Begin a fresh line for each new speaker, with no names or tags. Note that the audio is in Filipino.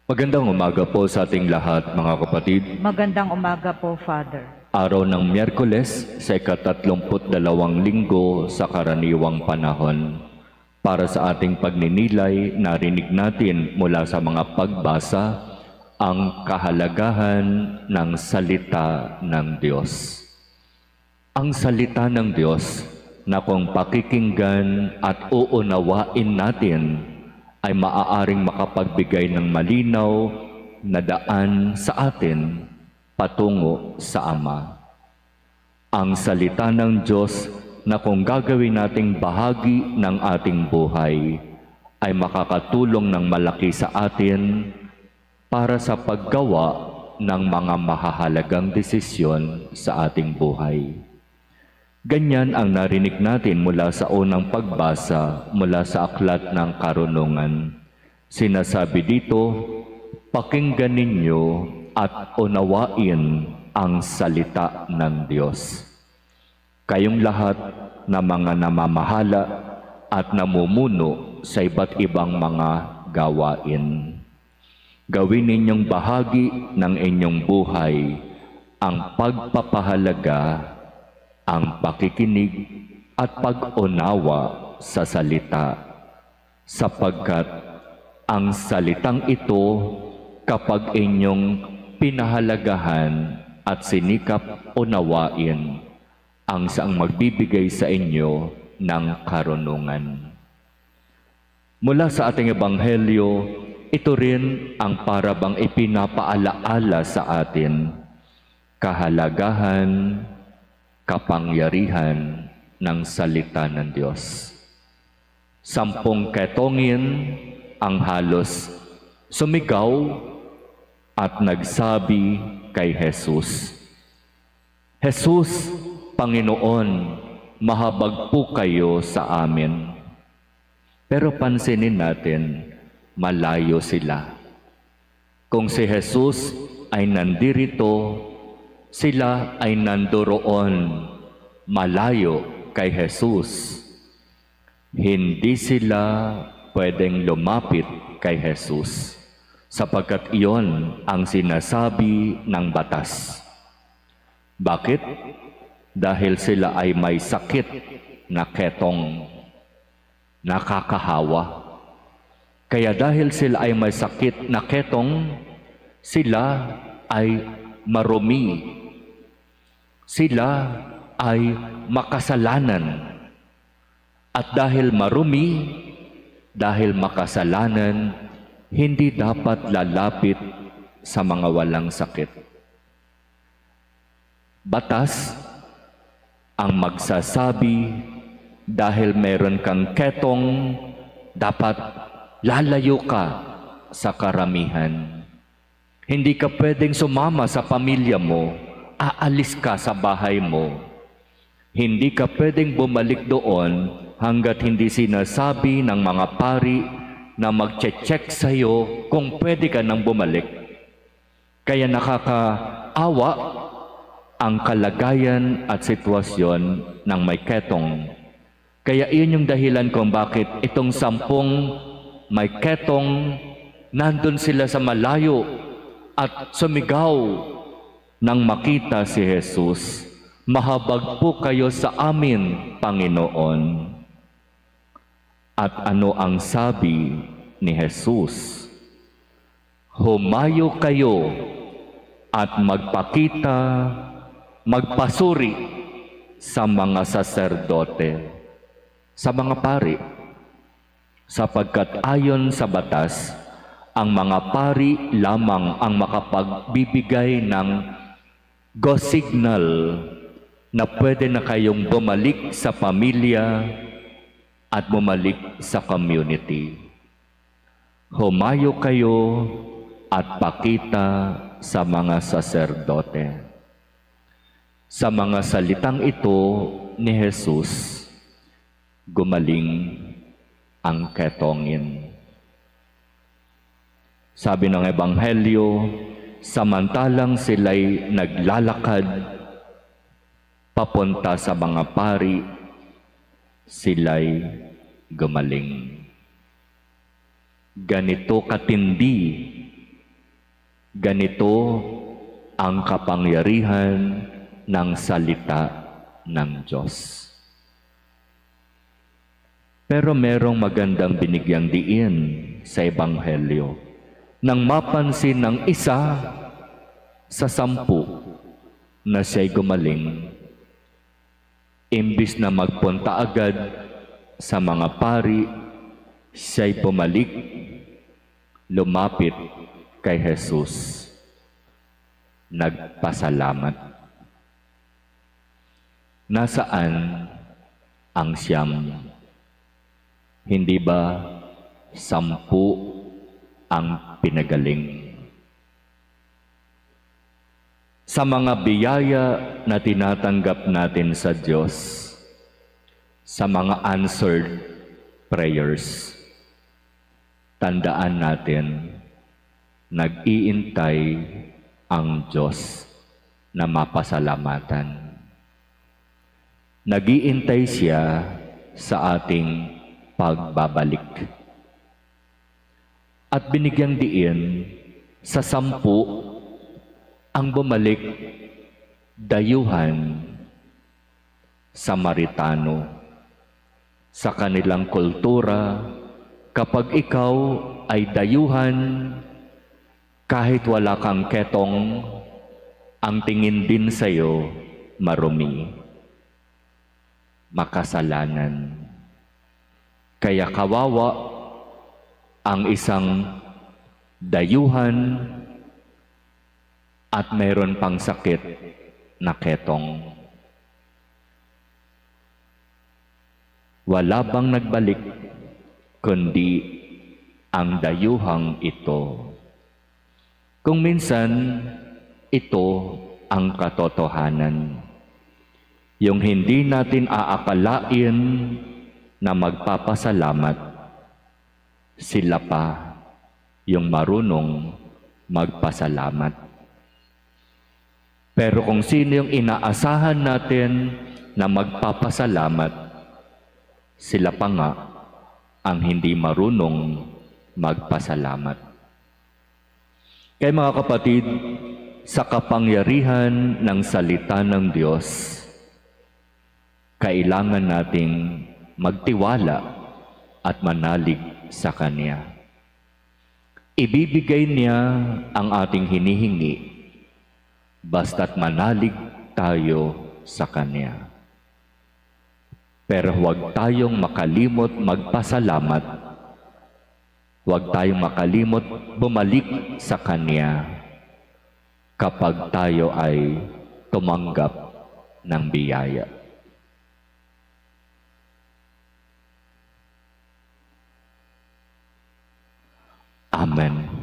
Magandang umaga po sa ating lahat, mga kapatid.
Magandang umaga po, Father.
Araw ng Miyerkules sa ika-32 linggo sa karaniwang panahon. Para sa ating pagninilay, narinig natin mula sa mga pagbasa ang kahalagahan ng salita ng Diyos. Ang salita ng Diyos na kung pakikinggan at uunawain natin, ay maaaring makapagbigay ng malinaw na daan sa atin patungo sa Ama. Ang salita ng Diyos na kung gagawin nating bahagi ng ating buhay ay makakatulong ng malaki sa atin para sa paggawa ng mga mahahalagang desisyon sa ating buhay. Ganyan ang narinig natin mula sa unang pagbasa mula sa Aklat ng Karunungan. Sinasabi dito, pakinggan ninyo at unawain ang salita ng Diyos. Kayong lahat na mga namamahala at namumuno sa iba't ibang mga gawain. Gawin ninyong bahagi ng inyong buhay ang pagpapahalaga, ang pakikinig at pag-unawa sa salita, sapagkat ang salitang ito kapag inyong pinahalagahan at sinikap unawain, ang saang magbibigay sa inyo ng karunungan. Mula sa ating ebanghelyo, ito rin ang parabang ipinapaalaala sa atin, kahalagahan, kapangyarihan ng salita ng Diyos. 10 ketongin ang halos sumigaw at nagsabi kay Jesus, "Jesus, Panginoon, mahabag po kayo sa amin." Pero pansinin natin, malayo sila. Kung si Jesus ay nandirito, sila ay nandoroon, malayo kay Jesus. Hindi sila pwedeng lumapit kay Jesus, sapagkat iyon ang sinasabi ng batas. Bakit? Dahil sila ay may sakit na ketong nakakahawa. Kaya dahil sila ay may sakit na ketong, sila ay marumi. Sila ay makasalanan. At dahil marumi, dahil makasalanan, hindi dapat lalapit sa mga walang sakit. Batas ang magsasabi, dahil meron kang ketong, dapat lalayo ka sa karamihan. Hindi ka pwedeng sumama sa pamilya mo, aalis ka sa bahay mo. Hindi ka pwedeng bumalik doon hanggat hindi sinasabi ng mga pari na magche-check sa iyo kung pwede ka nang bumalik. Kaya nakakaawa ang kalagayan at sitwasyon ng may ketong. Kaya iyon yung dahilan kung bakit itong 10 may ketong nandun sila sa malayo at sumigaw nang makita si Jesus, "Mahabag po kayo sa amin, Panginoon." At ano ang sabi ni Jesus? Humayo kayo at magpakita, magpasuri sa mga saserdote, sa mga pari, sapagkat ayon sa batas, ang mga pari lamang ang makapagbibigay ng go signal na pwede na kayong bumalik sa pamilya at bumalik sa community. Humayo kayo at pakita sa mga saserdote. Sa mga salitang ito ni Jesus, gumaling ang ketongin. Sabi ng Ebanghelyo, samantalang sila'y naglalakad papunta sa mga pari, sila'y gumaling. Ganito katindi Ganito ang kapangyarihan ng salita ng Diyos. Pero merong magandang binigyang diin sa Ebanghelyo nang mapansin ng isa sa 10 na siya'y gumaling. Imbis na magpunta agad sa mga pari, siya'y bumalik, lumapit kay Jesus, nagpasalamat. Nasaan ang 9? Hindi ba 10 ang pinagaling? Sa mga biyaya na tinatanggap natin sa Diyos, sa mga answered prayers, tandaan natin, nag-iintay ang Diyos na mapasalamatan. Nag-iintay siya sa ating pagbabalik. At binigyang diin sa 10 ang bumalik, dayuhan, Samaritano. Sa kanilang kultura, kapag ikaw ay dayuhan, kahit wala kang ketong, ang tingin din sa'yo marumi, makasalanan. Kaya kawawa ang isang dayuhan at mayroon pang sakit na ketong. Wala bang nagbalik kundi ang dayuhang ito. Kung minsan, ito ang katotohanan. Yung hindi natin aakalain na magpapasalamat, sila pa yung marunong magpasalamat. Pero kung sino yung inaasahan natin na magpapasalamat, sila pa nga ang hindi marunong magpasalamat. Kaya mga kapatid, sa kapangyarihan ng salita ng Diyos, kailangan nating magtiwala at manalig sa Kanya. Ibibigay niya ang ating hinihingi, basta't manalig tayo sa Kanya. Pero huwag tayong makalimot magpasalamat. Huwag tayong makalimot bumalik sa Kanya kapag tayo ay tumanggap ng biyaya. Amen.